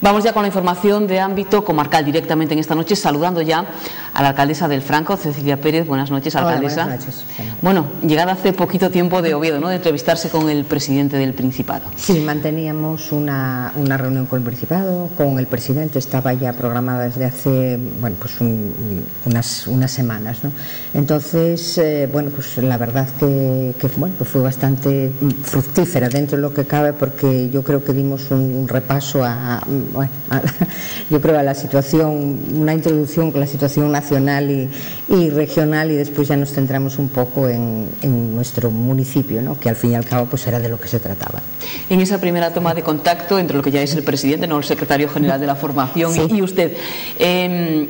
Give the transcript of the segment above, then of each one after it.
Vamos ya con la información de ámbito comarcal directamente en esta noche, saludando ya a la alcaldesa del Franco, Cecilia Pérez. Buenas noches, alcaldesa. Hola, buenas noches. Bueno, llegada hace poquito tiempo de Oviedo, ¿no?, de entrevistarse con el presidente del Principado. Sí, manteníamos una reunión con el Principado, con el presidente, estaba ya programada desde hace, bueno, pues unas semanas, ¿no? Entonces, bueno, pues la verdad que bueno, pues fue bastante fructífera dentro de lo que cabe, porque yo creo que dimos un repaso yo creo a la situación, una introducción con la situación nacional y regional, y después ya nos centramos un poco en nuestro municipio, ¿no?, que al fin y al cabo pues era de lo que se trataba. En esa primera toma de contacto entre lo que ya es el presidente, no el secretario general de la formación, sí, y usted,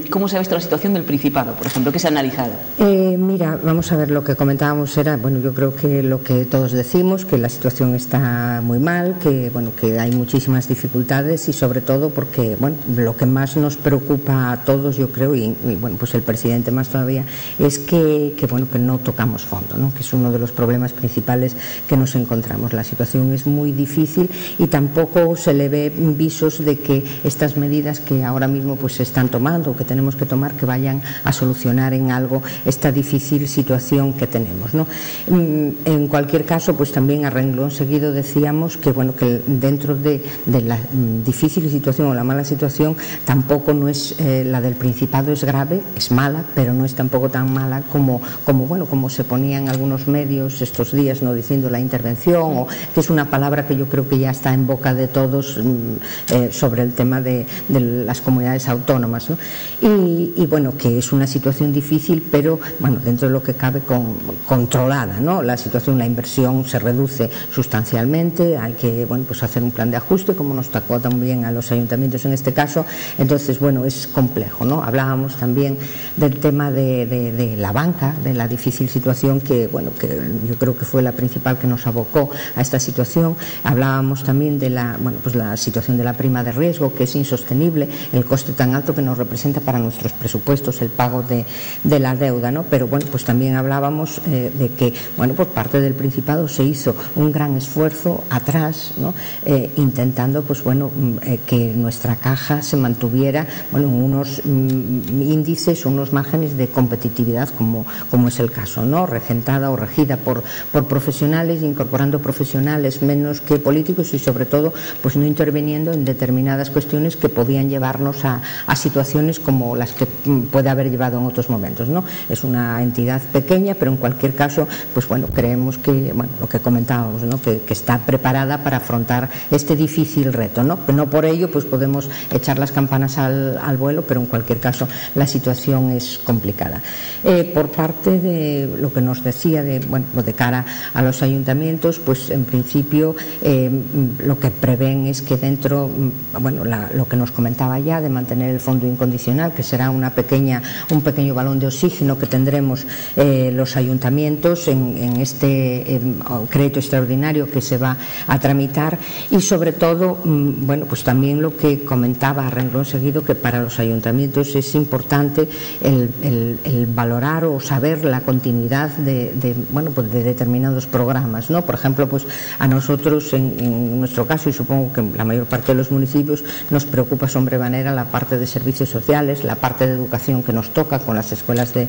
¿cómo se ha visto la situación del Principado, por ejemplo? ¿Qué se ha analizado? Mira, vamos a ver, lo que comentábamos era, bueno, yo creo que lo que todos decimos, que la situación está muy mal, que bueno, que hay muchísimas dificultades, y sobre todo porque, bueno, lo que más nos preocupa a todos, yo creo, y bueno, pues el presidente más todavía, es que bueno, que no tocamos fondo, ¿no?, que es uno de los problemas principales que nos encontramos. La situación es muy difícil y tampoco se le ve visos de que estas medidas que ahora mismo pues se están tomando, que tenemos que tomar, que vayan a solucionar en algo esta difícil situación que tenemos, ¿no? En cualquier caso, pues también a renglón seguido decíamos que bueno, que dentro de la difícil situación o la mala situación, tampoco no es la del Principado es grave, es mala, pero no es tampoco tan mala como bueno, como se ponían algunos medios estos días, no diciendo la intervención, o que es una palabra que yo creo que ya está en boca de todos sobre el tema de las comunidades autónomas, ¿no? Y bueno, que es una situación difícil, pero bueno, dentro de lo que cabe controlada, ¿no? La situación, la inversión se reduce sustancialmente, hay que bueno, pues hacer un plan de ajuste, como nos tocó también a los ayuntamientos en este caso. Entonces bueno, es complejo, ¿no? Hablábamos también del tema de la banca, de la difícil situación que bueno, que yo creo que fue la principal que nos abocó a esta situación. Hablábamos también de bueno, pues la situación de la prima de riesgo, que es insostenible, el coste tan alto que nos representa para nuestros presupuestos el pago de la deuda, ¿no? Pero bueno, pues también hablábamos de que bueno, por parte del Principado se hizo un gran esfuerzo atrás, ¿no?, intentando pues bueno, que nuestra caja se mantuviera bueno, en unos índices, unos márgenes de competitividad, como es el caso, ¿no?, regentada o regida por profesionales, incorporando profesionales menos que políticos, y sobre todo pues no interviniendo en determinadas cuestiones que podían llevarnos a situaciones como las que puede haber llevado en otros momentos, ¿no? Es una entidad pequeña, pero en cualquier caso pues bueno, creemos que bueno, lo que comentábamos, ¿no?, que está preparada para afrontar este difícil reto, ¿no? Pero no por ello pues podemos echar las campanas al vuelo, pero en cualquier caso la situación es complicada. Por parte de lo que nos decía bueno, de cara a los ayuntamientos, pues en principio lo que prevén es que dentro, bueno, lo que nos comentaba ya de mantener el fondo incondicional, que será un pequeño balón de oxígeno que tendremos los ayuntamientos en este crédito extraordinario que se va a tramitar, y sobre todo bueno, pues también lo que comentaba a renglón seguido, que para los ayuntamientos es importante el valorar o saber la continuidad bueno, pues de determinados programas, ¿no? Por ejemplo, pues a nosotros en nuestro caso, y supongo que la mayor parte de los municipios, nos preocupa sobremanera la parte de servicios sociales, la parte de educación que nos toca con las escuelas de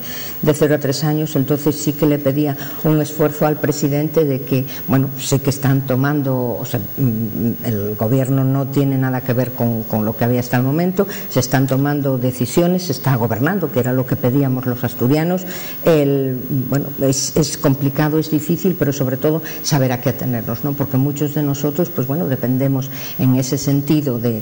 0 a 3 años. Entonces sí que le pedía un esfuerzo al presidente de que, bueno, sé que están tomando, o sea, el gobierno no tiene nada que ver con lo que había hasta el momento, se están tomando decisiones, se está gobernando, que era lo que pedíamos los asturianos. Bueno, es complicado, es difícil, pero sobre todo saber a qué atenernos, ¿no? Porque muchos de nosotros pues bueno, dependemos en ese sentido de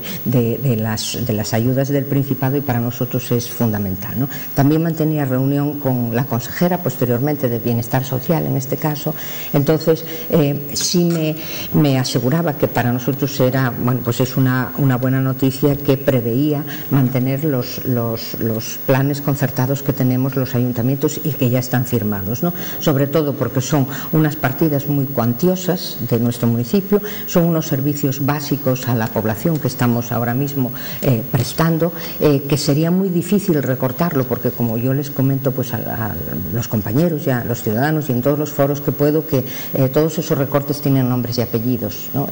las ayudas del Principado, y para nosotros es fundamental, ¿no? También mantenía reunión con la consejera posteriormente de Bienestar Social en este caso. Entonces sí me aseguraba que para nosotros era, bueno, pues es una buena noticia, que preveía mantener los planes concertados que tenemos los ayuntamientos y que ya están firmados, ¿no? Sobre todo porque son unas partidas muy cuantiosas de nuestro municipio, son unos servicios básicos a la población que estamos ahora mismo prestando, que sería muy difícil recortarlo, porque como yo les comento pues a los compañeros y a los ciudadanos y en todos los foros que puedo, que todos esos recortes tienen nombres y apellidos, ¿no?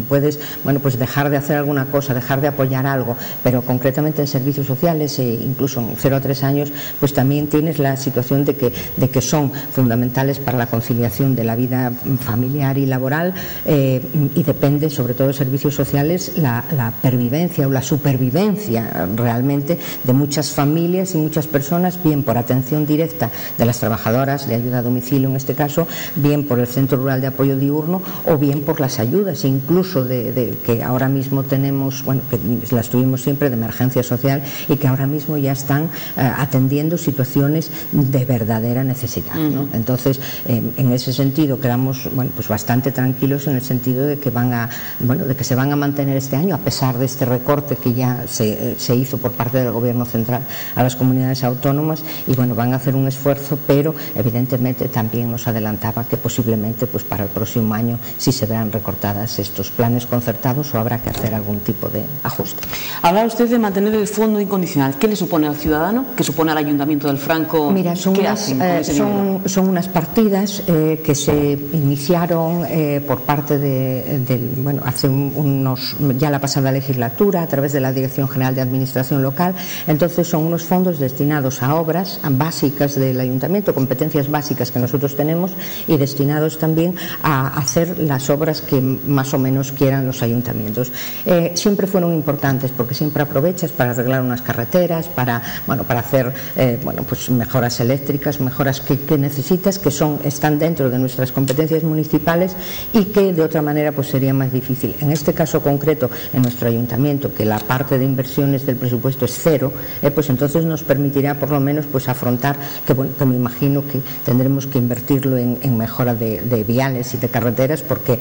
Puedes, bueno, pues dejar de hacer alguna una cosa, dejar de apoyar algo, pero concretamente en servicios sociales, incluso en 0 a 3 años, pues también tienes la situación de que son fundamentales para la conciliación de la vida familiar y laboral, y depende, sobre todo de servicios sociales, la pervivencia o la supervivencia realmente de muchas familias y muchas personas, bien por atención directa de las trabajadoras de ayuda a domicilio en este caso, bien por el Centro Rural de Apoyo Diurno o bien por las ayudas, incluso de que ahora mismo tenemos, bueno, que las tuvimos siempre de emergencia social y que ahora mismo ya están atendiendo situaciones de verdadera necesidad, ¿no? Entonces, en ese sentido quedamos, bueno, pues bastante tranquilos en el sentido de que de que se van a mantener este año a pesar de este recorte que ya se hizo por parte del Gobierno central a las comunidades autónomas, y bueno, van a hacer un esfuerzo, pero evidentemente también nos adelantaba que posiblemente pues para el próximo año sí se verán recortadas estos planes concertados o habrá que hacer algún tipo de ajuste. Habla usted de mantener el fondo incondicional. ¿Qué le supone al ciudadano? ¿Qué supone al Ayuntamiento del Franco? Mira, son unas partidas que se iniciaron por parte bueno, hace ya la pasada legislatura a través de la Dirección General de Administración Local. Entonces son unos fondos destinados a obras básicas del Ayuntamiento, competencias básicas que nosotros tenemos, y destinados también a hacer las obras que más o menos quieran los ayuntamientos. Siempre fueron importantes porque siempre aprovechas para arreglar unas carreteras, para hacer pues mejoras eléctricas, mejoras que necesitas, que están dentro de nuestras competencias municipales y que de otra manera pues sería más difícil. En este caso concreto, en nuestro ayuntamiento, que la parte de inversiones del presupuesto es cero, pues entonces nos permitirá por lo menos pues afrontar que me imagino que tendremos que invertirlo en mejora de viales y de carreteras, porque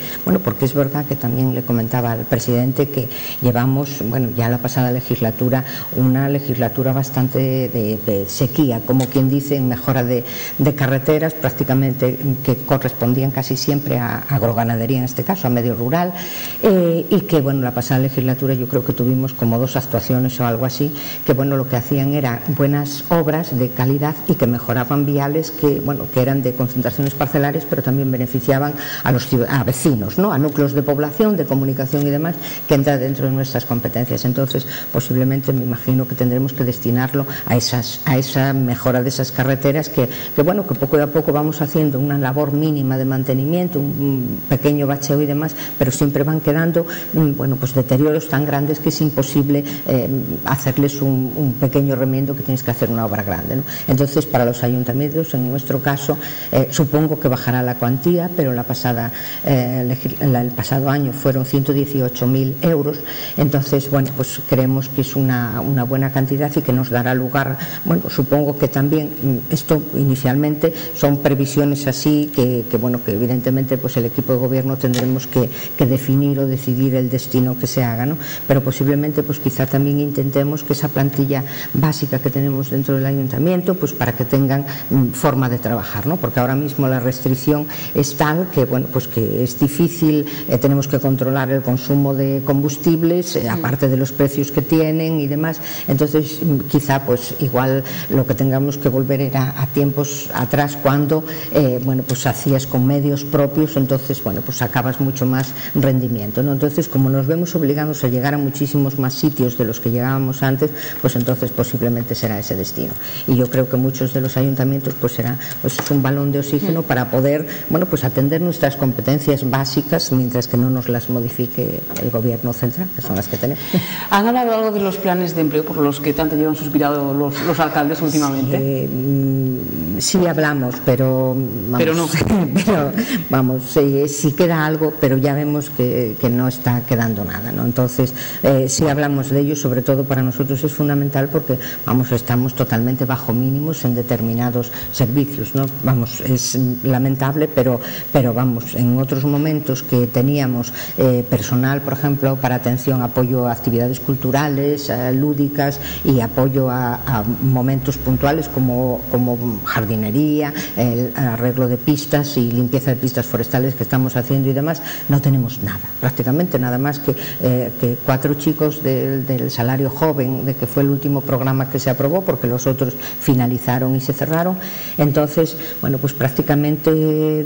es verdad que también le comentaba al presidente que llevamos, ya la pasada legislatura, una legislatura bastante de sequía, como quien dice, en mejora de carreteras, prácticamente que correspondían casi siempre a agroganadería, en este caso a medio rural, y que la pasada legislatura yo creo que tuvimos como 2 actuaciones o algo así, que lo que hacían era buenas obras de calidad y que mejoraban viales que eran de concentraciones parcelares, pero también beneficiaban a vecinos, ¿no? A núcleos de población, de comunicación y demás, que entra dentro de nuestras competencias. Entonces, posiblemente me imagino que tendremos que destinarlo a esa mejora de esas carreteras que poco a poco vamos haciendo una labor mínima de mantenimiento, un pequeño bacheo y demás, pero siempre van quedando pues deterioros tan grandes que es imposible hacerles un pequeño remiendo, que tienes que hacer una obra grande, ¿no? Entonces, para los ayuntamientos, en nuestro caso, supongo que bajará la cuantía, pero el pasado año fueron 118.000 euros. Entonces, pues creemos que es una buena cantidad y que nos dará lugar, supongo que también esto inicialmente son previsiones así que evidentemente pues el equipo de gobierno tendremos que definir o decidir el destino que se haga, ¿no? Pero posiblemente pues quizá también intentemos que esa plantilla básica que tenemos dentro del ayuntamiento, pues para que tengan forma de trabajar, ¿no? Porque ahora mismo la restricción es tal que pues que es difícil, tenemos que controlar el consumo de combustibles, aparte de los precios que tienen y demás. Entonces quizá pues igual lo que tengamos que volver era a tiempos atrás, cuando pues hacías con medios propios, entonces pues sacabas mucho más rendimiento, ¿no? Entonces, como nos vemos obligados a llegar a muchísimos más sitios de los que llegábamos antes, pues entonces posiblemente será ese destino. Y yo creo que muchos de los ayuntamientos pues será un balón de oxígeno para poder pues atender nuestras competencias básicas mientras que no nos las modifique el gobierno central, que son las que tenemos. ¿Han hablado algo de los planes de empleo por los que tanto llevan suspirado los alcaldes últimamente? Sí hablamos, pero no. Sí queda algo, pero ya vemos que no está quedando nada, ¿no? Entonces sí hablamos de ello. Sobre todo para nosotros es fundamental porque estamos totalmente bajo mínimos en determinados servicios, ¿no? Es lamentable, pero en otros momentos que teníamos personal, por ejemplo, para atención, apoyo a actividades culturales, lúdicas y apoyo a momentos puntuales como jardinería, el arreglo de pistas y limpieza de pistas forestales que estamos haciendo y demás, no tenemos nada, prácticamente nada más que 4 chicos del salario joven, de que fue el último programa que se aprobó, porque los otros finalizaron y se cerraron. Entonces, pues prácticamente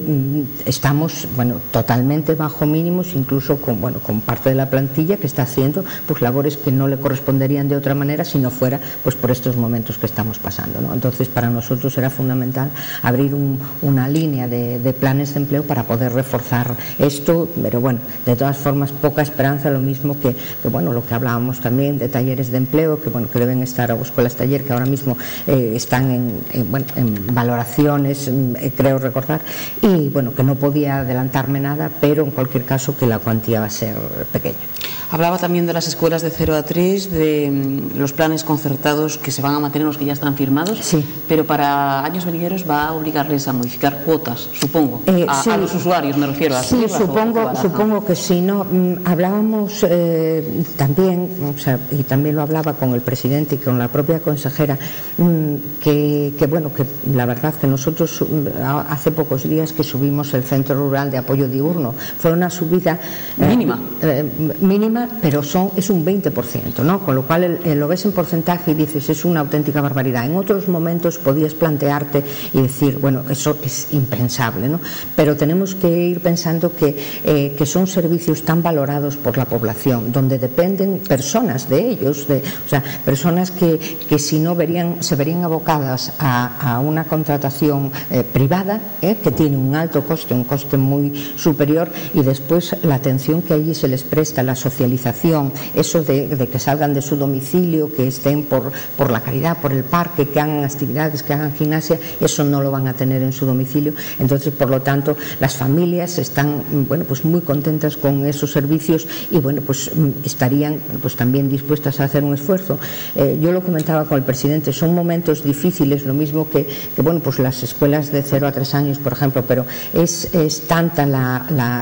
estamos totalmente bajo mínimos, incluso con parte de la plantilla plantilla que está haciendo pues labores que no le corresponderían de otra manera si no fuera pues por estos momentos que estamos pasando, ¿no? Entonces para nosotros era fundamental abrir una línea de planes de empleo para poder reforzar esto, pero bueno, de todas formas poca esperanza, lo mismo que bueno, lo que hablábamos también de talleres de empleo que bueno, que deben estar, o escuelas taller, que ahora mismo están en valoraciones, creo recordar, y bueno, que no podía adelantarme nada, pero en cualquier caso que la cuantía va a ser pequeña. Hablaba también de las escuelas de 0 a 3, de los planes concertados que se van a mantener, los que ya están firmados, sí. Pero para años venideros va a obligarles a modificar cuotas, supongo, a los usuarios, me refiero a sí, supongo que sí, ¿no? Hablábamos también, o sea, y también lo hablaba con el presidente y con la propia consejera, que bueno, que la verdad que nosotros hace pocos días que subimos el Centro Rural de Apoyo Diurno, fue una subida mínima, pero es un 20%, ¿no? Con lo cual lo ves en porcentaje y dices, es una auténtica barbaridad. En otros momentos podías plantearte y decir, bueno, eso es impensable, ¿no? Pero tenemos que ir pensando que son servicios tan valorados por la población, donde dependen personas de ellos, o sea, personas que si no se verían abocadas a una contratación privada, que tiene un alto coste, un coste muy superior, y después la atención que allí se les presta, la socialización, eso de que salgan de su domicilio, que estén por la caridad, por el parque, que hagan actividades, que hagan gimnasia, eso no lo van a tener en su domicilio. Entonces, por lo tanto, las familias están, bueno, pues muy contentas con esos servicios y, bueno, pues estarían pues también dispuestas a hacer un esfuerzo. Yo lo comentaba con el presidente, son momentos difíciles, lo mismo que bueno, pues las escuelas de 0 a 3 años, por ejemplo, pero es tanta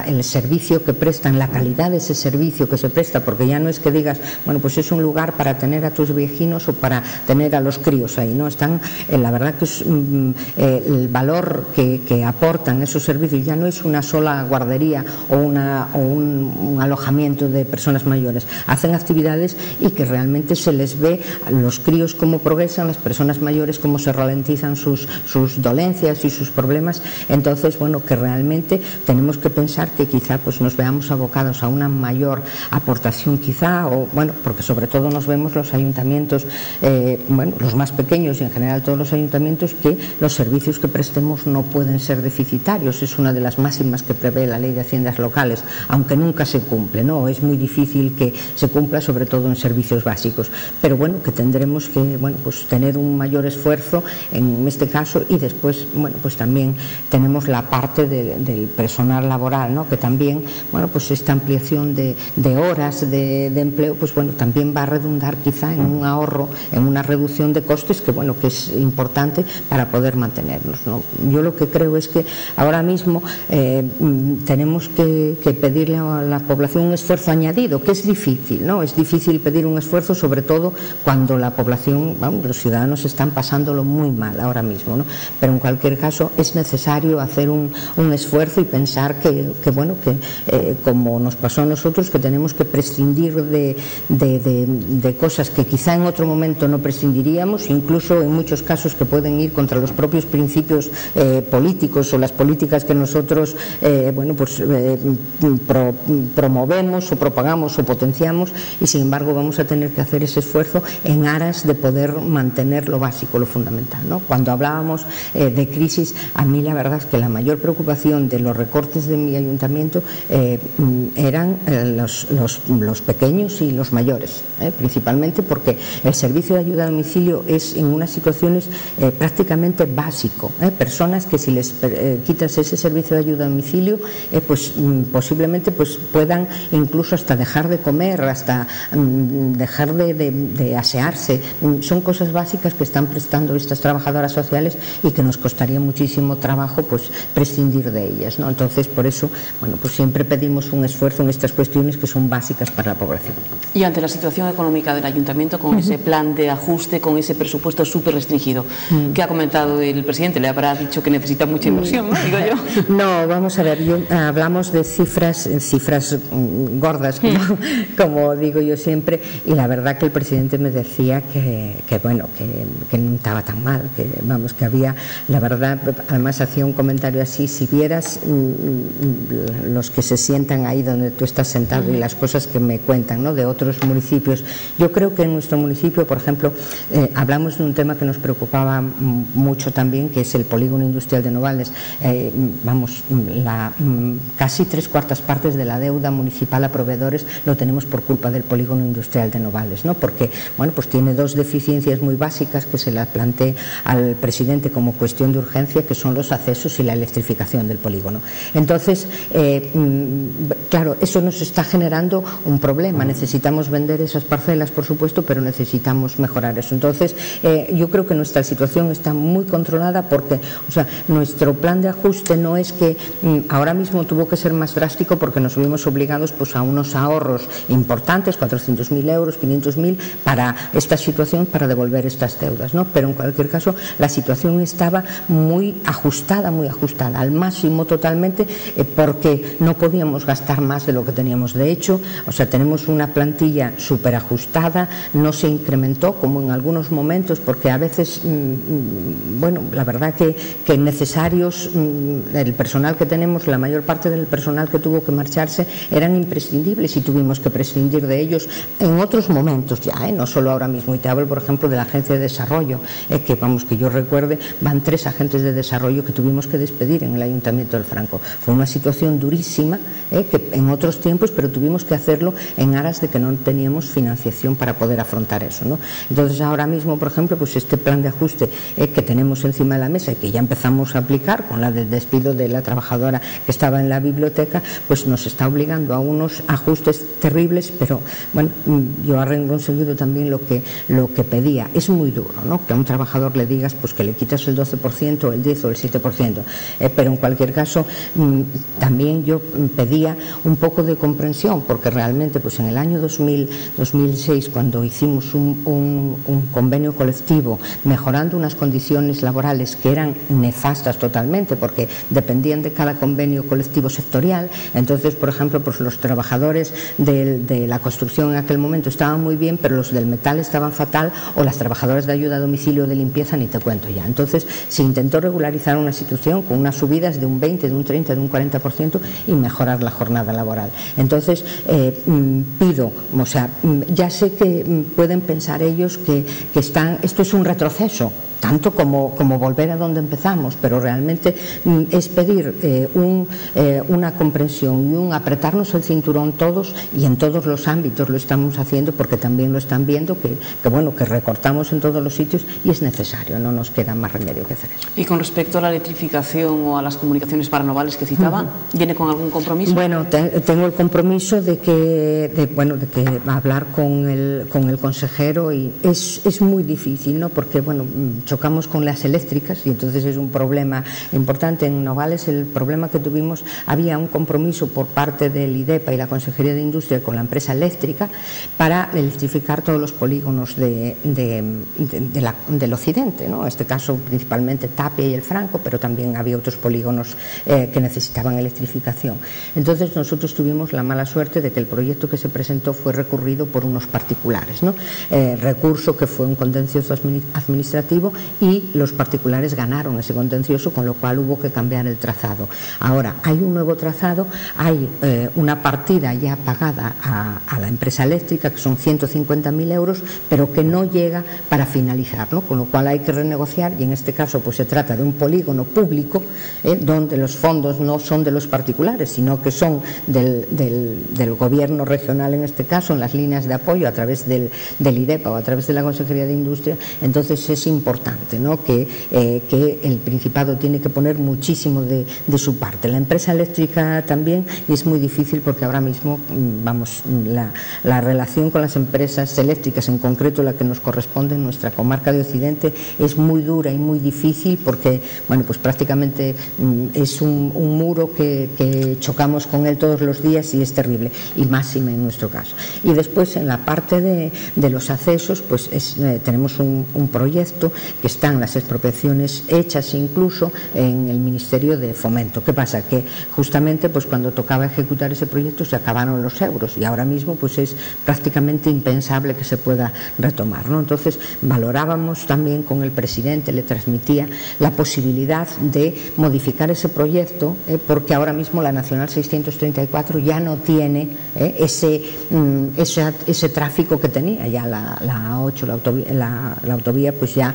el servicio que prestan, la calidad de ese servicio que se presta, porque ya no es que digas, bueno, pues es un lugar para tener a tus viejinos o para tener a los críos ahí, ¿no? Están, la verdad que es, el valor que aportan esos servicios ya no es una sola guardería o un alojamiento de personas mayores, hacen actividades y que realmente se les ve a los críos cómo progresan, las personas mayores cómo se ralentizan sus dolencias y sus problemas. Entonces, bueno, que realmente tenemos que pensar que quizá pues nos veamos abocados a una mayor aportación quizá, o bueno, porque sobre todo nos vemos los ayuntamientos, bueno, los más pequeños y en general todos los ayuntamientos, que los servicios que prestemos no pueden ser deficitarios. Es una de las máximas que prevé la Ley de Haciendas Locales, aunque nunca se cumple, ¿no? Es muy difícil que se cumpla, sobre todo en servicios básicos, pero bueno, que tendremos que, bueno, pues tener un mayor esfuerzo en este caso. Y después, bueno, pues también tenemos la parte del personal laboral, ¿no? Que también, bueno, pues esta ampliación de horas de empleo, pues bueno, también va a redundar quizá en un ahorro, en una reducción de costes que, bueno, que es importante para poder mantenernos, ¿no? Yo lo que creo es que ahora mismo tenemos que pedirle a la población un esfuerzo añadido, que es difícil, ¿no? Es difícil pedir un esfuerzo, sobre todo cuando la población, bueno, los ciudadanos están pasándolo muy mal ahora mismo, ¿no? Pero en cualquier caso es necesario hacer un esfuerzo y pensar que bueno, que como nos pasó a nosotros, que tenemos que prescindir de cosas que quizá en otro momento no prescindiríamos, incluso en muchos casos que pueden ir contra los propios principios políticos o las políticas que nosotros bueno, pues promovemos o propagamos o potenciamos, y sin embargo vamos a tener que hacer ese esfuerzo en aras de poder mantener lo básico, lo fundamental, ¿no? Cuando hablábamos de crisis, a mí la verdad es que la mayor preocupación de los recortes de mi ayuntamiento eran los pequeños y los mayores, principalmente porque el servicio de ayuda a domicilio es en unas situaciones prácticamente básico, personas que si les quitas ese servicio de ayuda a domicilio, pues posiblemente pues puedan incluso hasta dejar de comer, hasta dejar de asearse. Son cosas básicas que están prestando estas trabajadoras sociales y que nos costaría muchísimo trabajo pues prescindir de ellas, ¿no? Entonces, por eso, bueno, pues siempre pedimos un esfuerzo en estas cuestiones que son básicas para la población. Y ante la situación económica del ayuntamiento, con ese plan de ajuste, con ese presupuesto súper restringido, ¿qué ha comentado el presidente? Le habrá dicho que necesita mucha inversión, ¿no? Digo yo. No, vamos a ver, hablamos de cifras gordas, como digo yo siempre, y la verdad que el presidente me decía que bueno, que no estaba tan mal, que vamos, que había, la verdad, además hacía un comentario así: si vieras los que se sientan ahí donde tú estás sentado y las cosas cosas que me cuentan, ¿no?, de otros municipios. Yo creo que en nuestro municipio, por ejemplo, hablamos de un tema que nos preocupaba mucho también, que es el polígono industrial de Novales. Casi 3/4 partes de la deuda municipal a proveedores lo tenemos por culpa del polígono industrial de Novales, ¿no?, porque, bueno, pues tiene dos deficiencias muy básicas que se las planteé al presidente como cuestión de urgencia, que son los accesos y la electrificación del polígono. Entonces, claro, eso nos está generando un problema. Necesitamos vender esas parcelas, por supuesto, pero necesitamos mejorar eso. Entonces, yo creo que nuestra situación está muy controlada porque, o sea, nuestro plan de ajuste no es que ahora mismo tuvo que ser más drástico porque nos vimos obligados pues a unos ahorros importantes, 400.000 euros, 500.000 para esta situación, para devolver estas deudas, ¿no? Pero en cualquier caso la situación estaba muy ajustada, al máximo totalmente, porque no podíamos gastar más de lo que teníamos. De hecho, o sea, tenemos una plantilla súper ajustada, no se incrementó como en algunos momentos, porque a veces, bueno, la verdad que necesarios, el personal que tenemos, la mayor parte del personal que tuvo que marcharse eran imprescindibles y tuvimos que prescindir de ellos en otros momentos ya, no solo ahora mismo. Y te hablo, por ejemplo, de la agencia de desarrollo, que yo recuerde, van 3 agentes de desarrollo que tuvimos que despedir en el Ayuntamiento del Franco. Fue una situación durísima, que en otros tiempos, pero tuvimos que hacerlo en aras de que no teníamos financiación para poder afrontar eso, ¿no? Entonces, ahora mismo, por ejemplo, pues este plan de ajuste que tenemos encima de la mesa y que ya empezamos a aplicar con la del despido de la trabajadora que estaba en la biblioteca, pues nos está obligando a unos ajustes terribles, pero bueno, yo a renglón seguido también lo que pedía. Es muy duro, ¿no?, que a un trabajador le digas pues que le quitas el 12%, el 10% o el 7%, pero en cualquier caso también yo pedía un poco de comprensión, porque realmente pues en el año 2006, cuando hicimos un convenio colectivo mejorando unas condiciones laborales que eran nefastas totalmente, porque dependían de cada convenio colectivo sectorial. Entonces, por ejemplo, pues los trabajadores de la construcción en aquel momento estaban muy bien, pero los del metal estaban fatal, o las trabajadoras de ayuda a domicilio, de limpieza, ni te cuento ya. Entonces se intentó regularizar una situación con unas subidas de un 20, de un 30, de un 40% y mejorar la jornada laboral. Entonces pido, o sea, ya sé que pueden pensar ellos que esto es un retroceso, tanto como volver a donde empezamos, pero realmente es pedir una comprensión y un apretarnos el cinturón todos, y en todos los ámbitos lo estamos haciendo, porque también lo están viendo que recortamos en todos los sitios y es necesario, no nos queda más remedio que hacer eso. Y con respecto a la electrificación o a las comunicaciones para Novales que citaba, ¿viene con algún compromiso? Bueno, tengo el compromiso de que hablar con el consejero, y es muy difícil, ¿no?, porque bueno, chocamos con las eléctricas y entonces es un problema importante. En Novales el problema que tuvimos, había un compromiso por parte del IDEPA y la Consejería de Industria con la empresa eléctrica para electrificar todos los polígonos del occidente, ¿no? En este caso principalmente Tapia y el Franco, pero también había otros polígonos que necesitaban electrificación. Entonces nosotros tuvimos la mala suerte de que el proyecto que se presentó fue recurrido por unos particulares, ¿no? Recurso que fue un contencioso administrativo, y los particulares ganaron ese contencioso, con lo cual hubo que cambiar el trazado. Ahora hay un nuevo trazado, hay una partida ya pagada a la empresa eléctrica, que son 150.000 euros, pero que no llega para finalizar, ¿no? Con lo cual hay que renegociar, y en este caso pues se trata de un polígono público, donde los fondos no son de los particulares, sino que son del gobierno regional, en este caso, en las líneas de apoyo a través del IDEPA o a través de la Consejería de Industria. Entonces es importante, ¿no?, que el Principado tiene que poner muchísimo de su parte. La empresa eléctrica también, y es muy difícil porque ahora mismo, vamos, la relación con las empresas eléctricas, en concreto la que nos corresponde en nuestra comarca de Occidente, es muy dura y muy difícil, porque, bueno, pues prácticamente es un muro que chocamos con él todos los días y es terrible, y máxima en nuestro caso. Y después, en la parte de los accesos, pues tenemos un proyecto que están las expropiaciones hechas incluso en el Ministerio de Fomento. ¿Qué pasa? Que justamente pues cuando tocaba ejecutar ese proyecto se acabaron los euros, y ahora mismo pues es prácticamente impensable que se pueda retomar, ¿no? Entonces valorábamos también con el presidente, le transmitía la posibilidad de modificar ese proyecto, porque ahora mismo la Nacional 634 ya no tiene ese tráfico que tenía. Ya la A8, la autovía, pues ya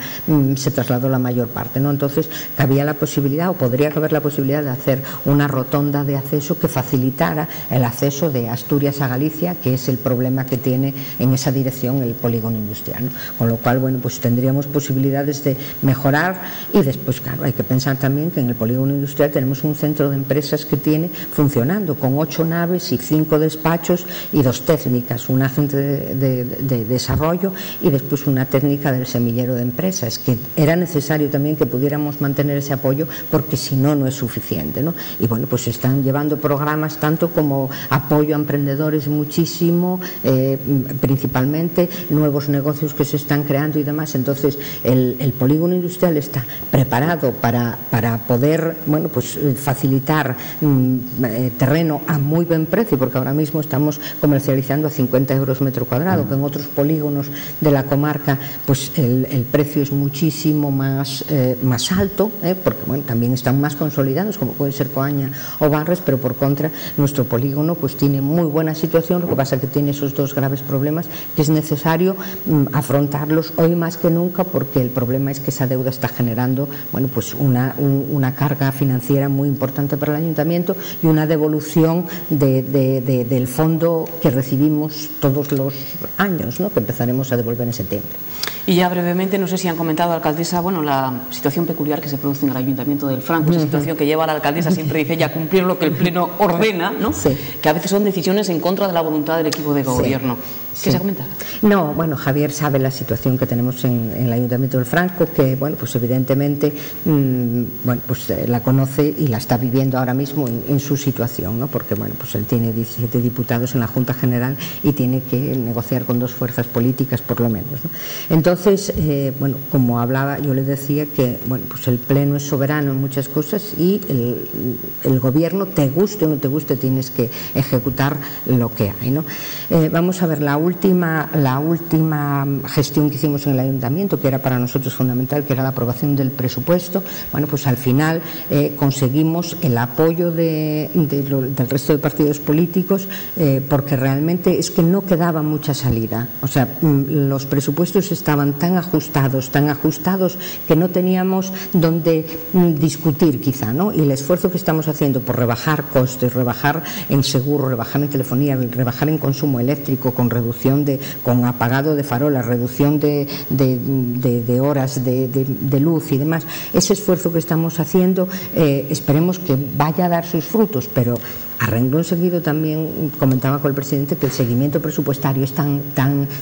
se trasladó la mayor parte, ¿no? Entonces cabía la posibilidad, o podría caber la posibilidad, de hacer una rotonda de acceso que facilitara el acceso de Asturias a Galicia, que es el problema que tiene en esa dirección el polígono industrial, ¿no? Con lo cual, bueno, pues tendríamos posibilidades de mejorar. Y después, claro, hay que pensar también que en el polígono industrial tenemos un centro de empresas que tiene funcionando con 8 naves y 5 despachos y 2 técnicas, una agente de desarrollo y después una técnica del semillero de empresas, que era necesario también que pudiéramos mantener ese apoyo, porque si no, no es suficiente, ¿no? Y bueno, pues se están llevando programas tanto como apoyo a emprendedores muchísimo, principalmente nuevos negocios que se están creando y demás. Entonces el polígono industrial está preparado para poder, bueno, pues facilitar terreno a muy buen precio, porque ahora mismo estamos comercializando a 50 euros metro cuadrado, que en otros polígonos de la comarca pues el precio es muchísimo más alto, porque bueno, también están más consolidados, como puede ser Coaña o Barres, pero por contra nuestro polígono pues tiene muy buena situación. Lo que pasa es que tiene esos 2 graves problemas que es necesario afrontarlos hoy más que nunca, porque el problema es que esa deuda está generando, bueno, pues una carga financiera muy importante para el ayuntamiento y una devolución del fondo que recibimos todos los años, ¿no? Que empezaremos a devolver en septiembre. Y ya brevemente, no sé si han comentado, alcaldesa, bueno, la situación peculiar que se produce en el Ayuntamiento del Franco, esa situación que lleva a la alcaldesa, siempre dice ella, a cumplir lo que el Pleno ordena, ¿no? Sí. Que a veces son decisiones en contra de la voluntad del equipo de gobierno. ¿Qué se ha comentado? No, bueno, Javier sabe la situación que tenemos en el Ayuntamiento del Franco, que, bueno, pues evidentemente, bueno, pues la conoce y la está viviendo ahora mismo en su situación, ¿no? Porque, bueno, pues él tiene 17 diputados en la Junta General y tiene que negociar con 2 fuerzas políticas, por lo menos, ¿no? Entonces, bueno, como hablaba, yo le decía que, bueno, pues el Pleno es soberano en muchas cosas y el gobierno, te guste o no te guste, tienes que ejecutar lo que hay, ¿no? Vamos a ver, la última gestión que hicimos en el ayuntamiento, que era para nosotros fundamental, que era la aprobación del presupuesto, bueno, pues al final conseguimos el apoyo del resto de partidos políticos, porque realmente es que no quedaba mucha salida. O sea, los presupuestos estaban tan ajustados que no teníamos donde discutir quizá, ¿no? Y el esfuerzo que estamos haciendo por rebajar costes, rebajar en seguro, rebajar en telefonía, rebajar en consumo eléctrico, con apagado de farolas, reducción de horas de luz y demás, ese esfuerzo que estamos haciendo, esperemos que vaya a dar sus frutos, pero a renglón seguido también comentaba con el presidente que el seguimiento presupuestario es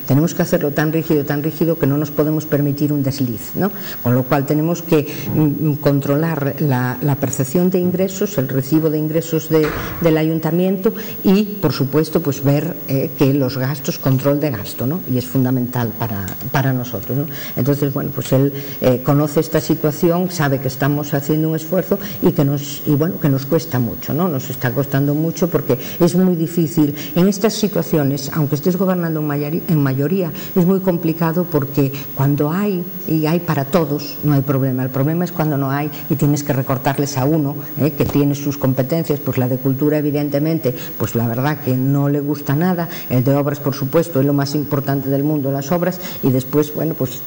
tenemos que hacerlo tan rígido que no nos podemos permitir un desliz, ¿no? Con lo cual tenemos que controlar la percepción de ingresos, el recibo de ingresos del ayuntamiento y, por supuesto, pues ver que los gastos, control de gasto, ¿no? Y es fundamental para nosotros, ¿no? Entonces, bueno, pues él conoce esta situación, sabe que estamos haciendo un esfuerzo y que nos cuesta mucho, ¿no? Nos está costando mucho porque es muy difícil en estas situaciones, aunque estés gobernando en mayoría, es muy complicado, porque cuando hay y hay para todos no hay problema. El problema es cuando no hay y tienes que recortarles a uno que tiene sus competencias. Pues la de cultura, evidentemente, pues la verdad que no le gusta nada. El de obras, por supuesto, es lo más importante del mundo, las obras, y después, bueno, pues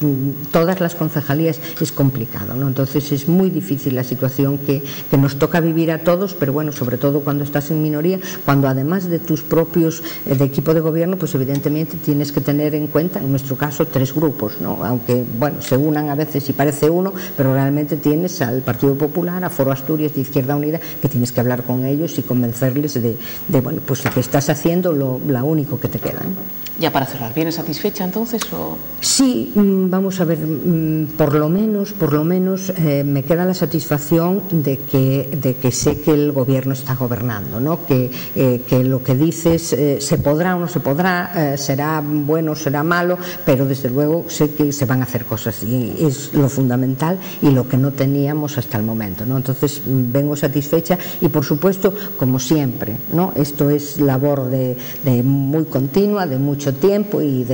todas las concejalías es complicado, ¿no? Entonces es muy difícil la situación que nos toca vivir a todos, pero bueno, sobre todo cuando estás en minoría, cuando además de tus propios de equipo de gobierno, pues evidentemente tienes que tener en cuenta, en nuestro caso, 3 grupos, ¿no? Aunque, bueno, se unan a veces y parece uno, pero realmente tienes al Partido Popular, a Foro Asturias, de Izquierda Unida, que tienes que hablar con ellos y convencerles de bueno, pues que estás haciendo lo único que te queda, ¿no? Ya para cerrar, ¿vienes satisfecha entonces? ¿O? Sí, vamos a ver, por lo menos me queda la satisfacción de que sé que el gobierno está gobernando, ¿no? Que lo que dices se podrá o no se podrá, será bueno o será malo, pero desde luego sé que se van a hacer cosas y es lo fundamental y lo que no teníamos hasta el momento, ¿no? Entonces vengo satisfecha y, por supuesto, como siempre, ¿no? Esto es labor de muy continua, de mucho tiempo y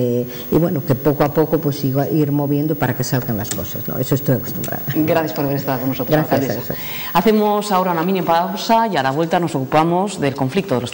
bueno, que poco a poco pues ir moviendo para que salgan las cosas, ¿no? Eso estoy acostumbrada. Gracias por haber estado con nosotros. Gracias. Hacemos ahora una mini pausa y a la vuelta nos ocupamos del conflicto de los